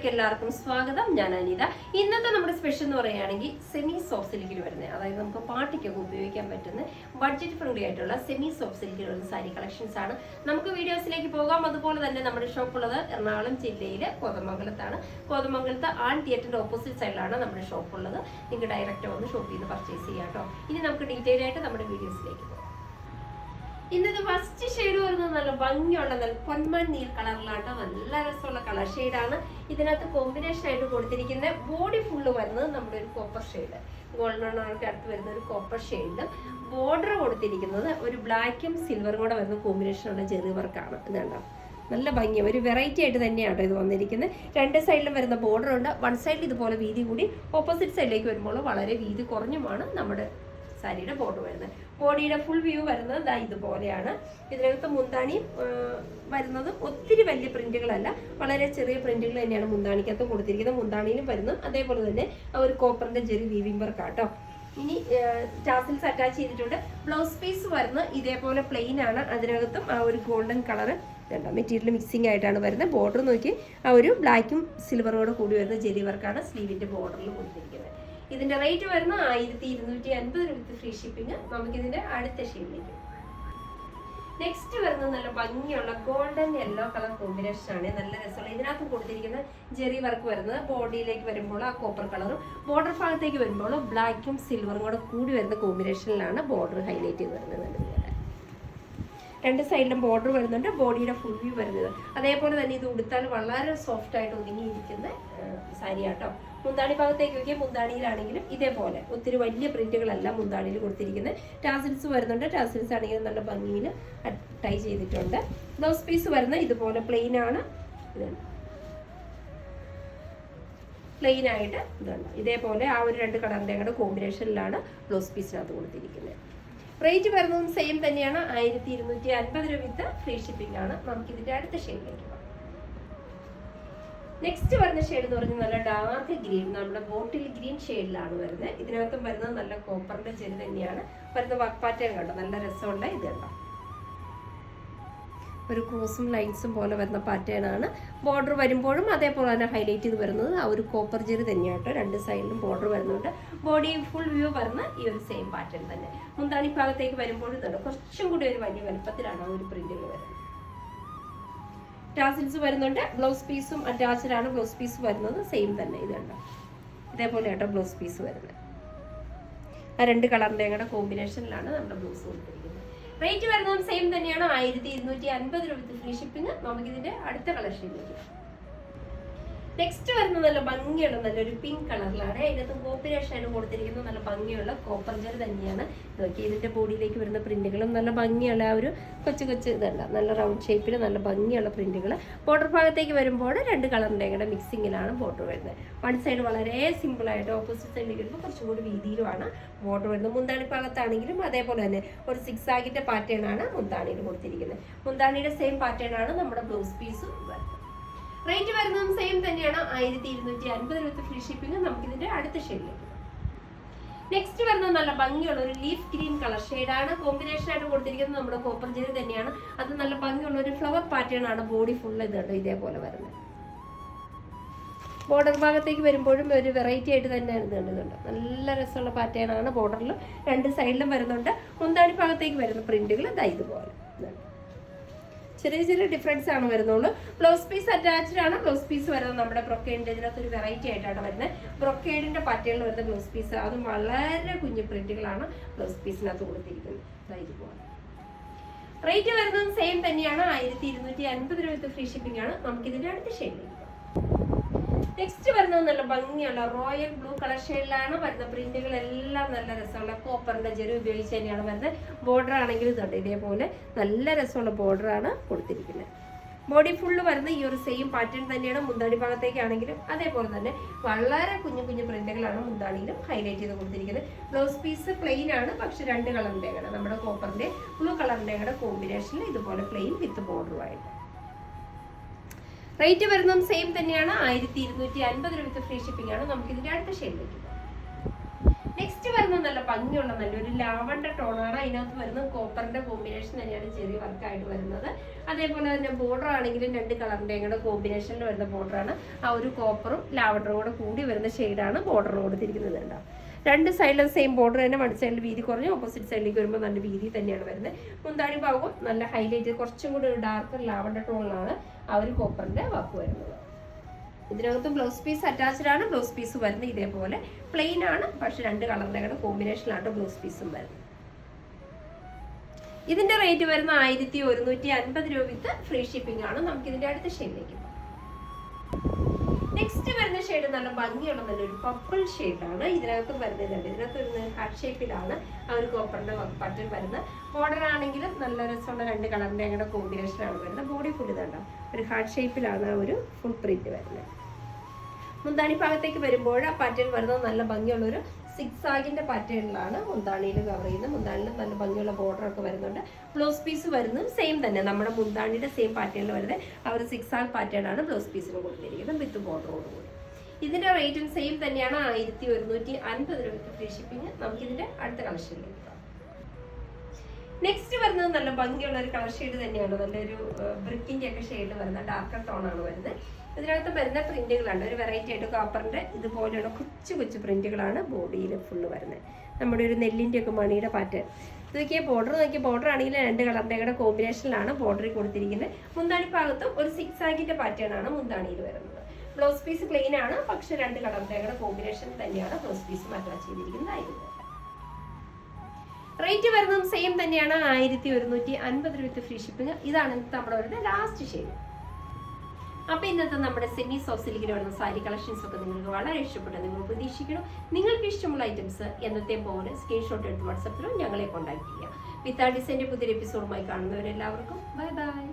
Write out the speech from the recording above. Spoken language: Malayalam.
എല്ലാവർക്കും സ്വാഗതം. ഞാൻ അനിത. ഇന്നത്തെ നമ്മുടെ സ്പെഷ്യൽ എന്ന് പറയുകയാണെങ്കിൽ സെമി സോഫ്റ്റ് സിൽക്കിൽ വരുന്നത്, അതായത് നമുക്ക് പാർട്ടിക്കൊക്കെ ഉപയോഗിക്കാൻ പറ്റുന്ന ബഡ്ജറ്റ് ഫ്രണ്ട്ലി ആയിട്ടുള്ള സെമി സോഫ്റ്റ് സിൽക്കിൽ വരുന്ന സാരി കളക്ഷൻസ് ആണ്. നമുക്ക് വീഡിയോസിലേക്ക് പോകാം. അതുപോലെ തന്നെ നമ്മുടെ ഷോപ്പ് ഉള്ളത് എറണാകുളം ജില്ലയിലെ കോതമംഗലത്താണ്. കോതമംഗലത്ത് ആൺ തിയേറ്ററിന്റെ ഓപ്പോസിറ്റ് സൈഡിലാണ് നമ്മുടെ ഷോപ്പ് ഉള്ളത്. നിങ്ങൾക്ക് ഡയറക്റ്റ് വന്ന് ഷോപ്പിൽ നിന്ന് പർച്ചേസ് ചെയ്യാം കേട്ടോ. ഇനി നമുക്ക് ഡീറ്റെയിൽ ആയിട്ട് നമ്മുടെ വീഡിയോസിലേക്ക് പോകാം. ഇന്നത്തെ ഫസ്റ്റ് ഷെയ്ഡ് വരുന്നത് നല്ല ഭംഗിയുള്ള നല്ല പൊന്മാൻ നീൽ കളറിലാട്ടോ. നല്ല രസമുള്ള കളർ ഷെയ്ഡാണ്. ഇതിനകത്ത് കോമ്പിനേഷൻ ആയിട്ട് കൊടുത്തിരിക്കുന്ന ബോഡി ഫുള്ള് വരുന്നത് നമ്മുടെ ഒരു കോപ്പർ ഷെയ്ഡ്, ഗോൾഡൻ അടുത്ത് വരുന്ന ഒരു കോപ്പർ ഷെയ്ഡ്. ബോർഡർ കൊടുത്തിരിക്കുന്നത് ഒരു ബ്ലാക്കും സിൽവറും കൂടെ വരുന്ന കോമ്പിനേഷനുള്ള ചെറിയ വർക്കാണ്. ഇതുണ്ടോ, നല്ല ഭംഗി, ഒരു വെറൈറ്റി ആയിട്ട് തന്നെയാണ് ഇത് വന്നിരിക്കുന്നത്. രണ്ട് സൈഡിലും വരുന്ന ബോർഡർ ഉണ്ട്. വൺ സൈഡിൽ ഇതുപോലെ വീതി കൂടി, ഓപ്പോസിറ്റ് സൈഡിലേക്ക് വരുമ്പോൾ വളരെ വീതി കുറഞ്ഞുമാണ് നമ്മുടെ സാരിയുടെ ബോർഡർ വരുന്നത്. ബോഡിയുടെ ഫുൾ വ്യൂ വരുന്നത് ഇതുപോലെയാണ്. ഇതിനകത്ത് മുന്താണി വരുന്നത് ഒത്തിരി വലിയ പ്രിന്റുകളല്ല, വളരെ ചെറിയ പ്രിന്റുകൾ തന്നെയാണ് മുന്താണിക്കകത്ത് കൊടുത്തിരിക്കുന്നത്. മുന്താണിയിലും വരുന്നു അതേപോലെ തന്നെ ഒരു കോപ്പറിന്റെ ചെറിയ വീവിംഗ് വർക്ക് ആട്ടോ. ഇനി ടാസിൽസ് അറ്റാച്ച് ചെയ്തിട്ടുണ്ട്. ബ്ലൗസ് പീസ് വരുന്നത് ഇതേപോലെ പ്ലെയിൻ ആണ്. അതിനകത്തും ആ ഒരു ഗോൾഡൻ കളർ മെറ്റീരിയൽ മിക്സിംഗ് ആയിട്ടാണ് വരുന്നത്. ബോർഡർ നോക്കി ആ ഒരു ബ്ലാക്കും സിൽവറോട് കൂടി വരുന്ന ജെറി വർക്കാണ് സ്ലീവിന്റെ ബോർഡറിൽ കൊടുത്തിരിക്കുന്നത്. ഇതിന്റെ റേറ്റ് വരുന്ന 1250 രൂപ ഫ്രീ ഷിപ്പിംഗ്. നമുക്കിതിന്റെ അടുത്ത ഷെയ്ഡിലേക്ക്. നെക്സ്റ്റ് വരുന്നത് നല്ല ഭംഗിയുള്ള ഗോൾഡൻ യെല്ലോ കളർ കോമ്പിനേഷൻ ആണ്. നല്ല രസമുള്ള ഇതിനകത്ത് കൊടുത്തിരിക്കുന്ന ജെറി വർക്ക് വരുന്നത് ബോഡിയിലേക്ക് വരുമ്പോൾ ആ കോപ്പർ കളറും, ബോർഡർ ഭാഗത്തേക്ക് വരുമ്പോൾ ബ്ലാക്കും സിൽവറും കൂടെ കൂടി വരുന്ന കോമ്പിനേഷനിലാണ് ബോർഡർ ഹൈലൈറ്റ് ചെയ്ത് വരുന്നത്. രണ്ട് സൈഡിലും ബോർഡർ വരുന്നുണ്ട്. ബോഡിയുടെ ഫുൾ വ്യൂ വരുന്നത് അതേപോലെ തന്നെ ഇത് ഉടുത്താൽ വളരെ സോഫ്റ്റ് ആയിട്ട് ഒതുങ്ങിയിരിക്കുന്ന സാരി ആട്ടോ. മുന്താണി ഭാഗത്തേക്ക് നോക്കിയാൽ മുന്താണിയിലാണെങ്കിലും ഇതേപോലെ ഒത്തിരി വലിയ പ്രിന്റുകളല്ല മുന്താണിയിൽ കൊടുത്തിരിക്കുന്നത്. ടാസിൽസ് വരുന്നുണ്ട്. ടാസിൽസ് ആണെങ്കിലും നല്ല ഭംഗിയിൽ ടൈ ചെയ്തിട്ടുണ്ട്. ബ്ലൗസ് പീസ് വരുന്നത് ഇതുപോലെ പ്ലെയിൻ ആണ്. പ്ലെയിൻ ആയിട്ട് ഇതുണ്ട്. ഇതേപോലെ ആ ഒരു രണ്ട് കളറിന്റെ കൂടെ കോമ്പിനേഷനിലാണ് ബ്ലൗസ് പീസിനകത്ത് കൊടുത്തിരിക്കുന്നത്. റേറ്റ് വരുന്നതും സെയിം തന്നെയാണ്. 1250 രൂപ വിത്ത് ഫ്രീ ഷിപ്പിംഗ് ആണ്. നമുക്ക് ഇതിന്റെ അടുത്ത ഷെയ്ഡിലേക്ക് പോകാം. നെക്സ്റ്റ് വരുന്ന ഷെയ്ഡ് എന്ന് പറഞ്ഞാൽ നല്ല ഡാർക്ക് ഗ്രീൻ, നമ്മുടെ ബോട്ടിൽ ഗ്രീൻ ഷെയ്ഡിലാണ് വരുന്നത്. ഇതിനകത്തും വരുന്നത് നല്ല കോപ്പറിന്റെ ചെറി തന്നെയാണ് വരുന്ന. വർക്ക് പാറ്റേൺ കണ്ടോ, നല്ല രസമുണ്ട്. ഇത് കണ്ടോ, ഒരു ക്രോസും ലൈൻസും പോലെ വരുന്ന പാറ്റേൺ ആണ്. ബോർഡർ വരുമ്പോഴും അതേപോലെ തന്നെ ഹൈലൈറ്റ് ചെയ്ത് വരുന്നത് ആ ഒരു കോപ്പർ ജെറി തന്നെയാട്ടോ. രണ്ട് സൈഡിലും ബോർഡർ വരുന്നുണ്ട്. ബോഡി ഫുൾ വ്യൂ വരുന്ന ഈ ഒരു സെയിം പാറ്റേൺ തന്നെ. മുന്താണി ഭാഗത്തേക്ക് വരുമ്പോഴും തന്നെ കുറച്ചും കൂടി ഒരു വലിയ വലുപ്പത്തിലാണ് ആ ഒരു പ്രിന്റുകൾ വരുന്നത്. ടാസിൽസ് വരുന്നുണ്ട്. ബ്ലൗസ് പീസും അറ്റാച്ച്ഡ് ആണ്. ബ്ലൗസ് പീസ് വരുന്നത് സെയിം തന്നെ. ഇത് കണ്ടോ, ഇതേപോലെ ആട്ടോ ബ്ലൗസ് പീസ് വരുന്നത്. ആ രണ്ട് കളറിന്റെ കൂടെ കോമ്പിനേഷനിലാണ് നമ്മുടെ ബ്ലൗസ് കൊടുത്തിരിക്കുന്നത്. റേറ്റ് വരുന്നതും സെയിം തന്നെയാണ്. 1250 രൂപ ഫ്രീ ഷിപ്പിംഗ്. നമുക്ക് ഇതിന്റെ അടുത്ത കളക്ഷനിലേക്ക്. നെക്സ്റ്റ് വരുന്നത് നല്ല ഭംഗിയുള്ള നല്ലൊരു പിങ്ക് കളറിലാണ്. അതിനകത്ത് കോമ്പിനേഷൻ ആയിട്ട് കൊടുത്തിരിക്കുന്നത് നല്ല ഭംഗിയുള്ള കോപ്പർ ജെറി തന്നെയാണ്. നോക്കി ഇതിന്റെ ബോഡിയിലേക്ക് വരുന്ന പ്രിന്റുകളും നല്ല ഭംഗിയുള്ള ആ ഒരു കൊച്ചു കൊച്ചു ഇതല്ല, നല്ല റൗണ്ട് ഷേപ്പിൽ നല്ല ഭംഗിയുള്ള പ്രിന്റുകൾ. ബോർഡർ ഭാഗത്തേക്ക് വരുമ്പോൾ രണ്ട് കളറിന്റെ കൂടെ മിക്സിങ്ങിലാണ് ബോർഡർ വരുന്നത്. വൺ സൈഡ് വളരെ സിമ്പിൾ ആയിട്ട്, ഓപ്പോസിറ്റ് സൈഡിലേക്ക് വരുമ്പോൾ കുറച്ചും കൂടി വീതിയിലുമാണ് ബോർഡർ വരുന്നത്. മുന്താണി ഭാഗത്താണെങ്കിലും അതേപോലെ തന്നെ ഒരു സിക്സ് ആഗിന്റെ പാറ്റേൺ ആണ് മുന്താണിയിൽ കൊടുത്തിരിക്കുന്നത്. മുന്താണിയുടെ സെയിം പാറ്റേൺ ആണ് നമ്മുടെ ബ്ലൗസ് പീസും വരുന്നത്. റേറ്റ് വരുന്നതും സെയിം തന്നെയാണ്. 1250 രൂപ ഫ്രീ ഷിപ്പിംഗ്. നമുക്ക് ഇതിന്റെ അടുത്ത ഷെയ്ഡിലേക്ക്. നെക്സ്റ്റ് വരുന്നത് നല്ല ഭംഗിയുള്ള ഒരു ലീഫ് ഗ്രീൻ കളർ ഷെയ്ഡാണ്. കോമ്പിനേഷൻ ആയിട്ട് കൊടുത്തിരിക്കുന്നത് നമ്മുടെ കോപ്പർ ജെറി തന്നെയാണ്. അത് നല്ല ഭംഗിയുള്ള ഒരു ഫ്ലവർ പാറ്റേൺ ആണ്. ബോഡി ഫുൾ ഇതുണ്ട് ഇതേപോലെ വരുന്നത്. ബോർഡർ ഭാഗത്തേക്ക് വരുമ്പോഴും ഒരു വെറൈറ്റി ആയിട്ട് തന്നെയാണ് ഇത് കണ്ടതുണ്ട്. നല്ല രസമുള്ള പാറ്റേൺ ആണ്. ബോർഡറിൽ രണ്ട് സൈഡിലും വരുന്നുണ്ട്. മുന്താണി ഭാഗത്തേക്ക് വരുന്ന പ്രിന്റുകൾ ഇതുപോലെ ചെറിയ ചെറിയ ഡിഫറൻസ് ആണ് വരുന്നുള്ളൂ. ബ്ലൗസ് പീസ് അറ്റാച്ച്ഡ് ആണ്. ബ്ലൗസ് പീസ് വരുന്നത് നമ്മുടെ ബ്രൊക്കേഡിന്റെ ഇതിനകത്ത് ഒരു വെറൈറ്റി ആയിട്ടാണ് വരുന്നത്. ബ്രൊക്കേഡിന്റെ പാറ്റേണിൽ വരുന്ന ബ്ലൗസ് പീസ്, അതും വളരെ കുഞ്ഞു പ്രിന്റുകളാണ് ബ്ലൗസ് പീസിനകത്ത് കൊടുത്തിരിക്കുന്നത്. ഇതുപോലെ റേറ്റ് വരുന്നത് സെയിം തന്നെയാണ്. 1250 രൂപ ഫ്രീ ഷിപ്പിംഗ് ആണ്. നമുക്ക് ഇതിന്റെ അടുത്ത ഷെയ്ഡിലേക്ക്. നെക്സ്റ്റ് വരുന്നത് നല്ല ഭംഗിയുള്ള റോയൽ ബ്ലൂ കളർ ഷെയ്ഡിലാണ് വരുന്ന. പ്രിന്റുകളെല്ലാം നല്ല രസമുള്ള കോപ്പറിന്റെ ജെറി ഉപയോഗിച്ച് തന്നെയാണ് വരുന്നത്. ബോർഡർ ആണെങ്കിൽ ഇതുണ്ട് ഇതേപോലെ നല്ല രസമുള്ള ബോർഡർ ആണ് കൊടുത്തിരിക്കുന്നത്. ബോഡി ഫുള്ള് വരുന്ന ഈ ഒരു സെയിം പാറ്റേൺ തന്നെയാണ്. മുന്താണി ഭാഗത്തേക്കാണെങ്കിലും അതേപോലെ തന്നെ വളരെ കുഞ്ഞു കുഞ്ഞു പ്രിന്റുകളാണ് മുന്താണിയിലും ഹൈലൈറ്റ് ചെയ്ത് കൊടുത്തിരിക്കുന്നത്. ബ്ലൗസ് പീസ് പ്ലെയിൻ ആണ്, പക്ഷെ രണ്ട് കളറിന്റെ കൂടെ നമ്മുടെ കോപ്പറിന്റെ ബ്ലൂ കളറിന്റെ കൂടെ കോമ്പിനേഷനിൽ ഇതുപോലെ പ്ലെയിൻ വിത്ത് ബോർഡറുമായിട്ട്. റേറ്റ് വരുന്നതും സെയിം തന്നെയാണ്. 1250 രൂപ ഫ്രീ ഷിപ്പിംഗ് ആണ്. നമുക്ക് ഇതിന്റെ അടുത്ത ഷെയ്ഡിലേക്ക്. നെക്സ്റ്റ് വരുന്നത് നല്ല ഭംഗിയുള്ള നല്ലൊരു ലാവണ്ടർ ടോണാണ്. അതിനകത്ത് വരുന്നത് കോപ്പറിന്റെ കോമ്പിനേഷൻ തന്നെയാണ് ചെറിയ വർക്കായിട്ട് വരുന്നത്. അതേപോലെ തന്നെ ബോർഡർ ആണെങ്കിലും 2 കളറിന്റെ കൂടെ കോമ്പിനേഷനിൽ വരുന്ന ബോർഡറാണ്. ആ ഒരു കോപ്പറും ലാവണ്ടറും കൂടെ കൂടി വരുന്ന ഷെയ്ഡാണ് ബോർഡറിന് കൊടുത്തിരിക്കുന്നത്. ഉണ്ടാവും 2 സൈഡിലും സെയിം ബോർഡർ തന്നെ. 1 സൈഡിൽ വീതി കുറഞ്ഞു, ഓപ്പോസിറ്റ് സൈഡിലേക്ക് വരുമ്പോൾ നല്ല വീതി തന്നെയാണ് വരുന്നത്. മുന്താണി ഭാഗവും നല്ല ഹൈലൈറ്റ് കുറച്ചും കൂടി ഒരു ഡാർക്ക് ലാവണ്ടർ ടോണിലാണ് ആ ഒരു കോപ്പറിന്റെ വർക്ക് വരുന്നത്. ഇതിനകത്ത് ബ്ലൗസ് പീസ് അറ്റാച്ച്ഡ് ആണ്. ബ്ലൗസ് പീസ് വരുന്നത് ഇതേപോലെ പ്ലെയിൻ ആണ്, പക്ഷെ 2 കളറിന്റെ കൂടെ കോമ്പിനേഷനിലാണ് ബ്ലൗസ് പീസും വരുന്നത്. ഇതിന്റെ റേറ്റ് വരുന്ന 1150 രൂപ വിത്ത് ഫ്രീ ഷിപ്പിംഗ് ആണ്. നമുക്ക് ഇതിന്റെ അടുത്ത ഷെയ്ഡിലേക്ക് പോകാം. നെക്സ്റ്റ് വരുന്ന ഷെയ്ഡ് നല്ല ഭംഗിയുള്ള നല്ലൊരു പർപ്പിൾ ഷെയ്ഡാണ്. ഇതിനകത്ത് വരുന്നുണ്ട്. ഇതിനകത്ത് വരുന്നത് ഹാർട്ട് ഷേപ്പിലാണ് ആ ഒരു കോപ്പറിന്റെ പാറ്റേൺ വരുന്നത്. ബോർഡർ ആണെങ്കിലും നല്ല രസമുള്ള 2 കളറിന്റെ കൂടെ കോമ്പിനേഷനാണ് വരുന്നത്. ബോഡി ഫുൾ ഇതുണ്ട് ഒരു ഹാർട്ട് ഷേപ്പിലാണ് ആ ഒരു ഫുൾ പ്രിന്റ് വരുന്നത്. മുന്താണി ഭാഗത്തേക്ക് വരുമ്പോൾ ആ പാറ്റേൺ വരുന്നത് നല്ല ഭംഗിയുള്ള ഒരു സിക്സാഗിന്റെ പാറ്റേണിലാണ് മുന്താണിയിൽ കവർ ചെയ്യുന്നത്. മുന്താണിയിൽ നല്ല ഭംഗിയുള്ള ബോർഡർ ഒക്കെ വരുന്നുണ്ട്. ബ്ലൗസ് പീസ് വരുന്നത് സെയിം തന്നെ, നമ്മുടെ മുന്താണിയുടെ സെയിം പാറ്റേണിൽ വരുന്നത് ആ ഒരു സിക്സാഗ് പാറ്റേൺ ആണ് ബ്ലൗസ് പീസിന് കൊടുത്തിരിക്കുന്നത് വിത്ത് ബോർഡറോട് കൂടി. ഇതിന്റെ റേറ്റും സെയിം തന്നെയാണ് 1150 രൂപയ്ക്ക് ഫ്രീ ഷിപ്പിംഗ്. നമുക്കിതിന്റെ അടുത്ത കളക്ഷനിലേക്ക് പോകാം. നെക്സ്റ്റ് വരുന്നത് നല്ല ഭംഗിയുള്ള ഒരു കളർ ഷെയ്ഡ് തന്നെയാണ്. നല്ലൊരു ബ്രിക്കിന്റെ ഒക്കെ ഷെയ്ഡ് വരുന്ന ഡാർക്കർ ടോൺ ആണ് വരുന്നത്. ഇതിനകത്ത് വരുന്ന പ്രിന്റുകളാണ് ഒരു വെറൈറ്റി ആയിട്ട് കോപ്പറിന്റെ ഇതുപോലെയുള്ള കൊച്ചു കൊച്ചു പ്രിന്റുകളാണ് ബോഡിയിൽ ഫുള്ള് വരുന്നത്. നമ്മുടെ ഒരു നെല്ലിന്റെ ഒക്കെ മണിയുടെ പാറ്റേൺ നോക്കിയാൽ ബോർഡർ ആണെങ്കിൽ 2 കളറിന്റെ കൂടെ കോമ്പിനേഷനിലാണ് ബോർഡറിൽ കൊടുത്തിരിക്കുന്നത്. മുന്താണി ഭാഗത്തും ഒരു സിക്സാഗിന്റെ പാറ്റേൺ ആണ് മുന്താണിയിൽ വരുന്നത്. ബ്ലൗസ് പീസ് പ്ലെയിൻ ആണ്, പക്ഷെ 2 കളറിന്റെ കൂടെ കോമ്പിനേഷൻ തന്നെയാണ് ബ്ലൗസ് പീസ് അറ്റാച്ച് ചെയ്തിരിക്കുന്നത്. റേറ്റ് വരുന്നതും സെയിം തന്നെയാണ് 1150 വിത്ത് ഫ്രീ ഷിപ്പിംഗ്. ഇതാണ് നമ്മുടെ വരുന്ന ലാസ്റ്റ് ഷെയ്ഡ്. അപ്പൊ ഇന്നത്തെ നമ്മുടെ സെമി സോഫ്റ്റ് സിൽക്കിൽ വരുന്ന സാരി കളക്ഷൻസ് ഒക്കെ നിങ്ങൾക്ക് വളരെ ഇഷ്ടപ്പെട്ടു നിങ്ങൾ പ്രതീക്ഷിക്കണം. നിങ്ങൾക്ക് ഇഷ്ടമുള്ള ഐറ്റംസ് എന്നത്തെ പോലെ സ്ക്രീൻഷോട്ട് എടുത്ത് വാട്സാപ്പിലും ഞങ്ങളെ കോൺടാക്ട് ചെയ്യുക. വിത്ത് ആ ഡിസൈൻ്റെ പുതിയൊരു എപ്പിസോഡുമായി കാണുന്നവരെല്ലാവർക്കും ബൈ ബൈ.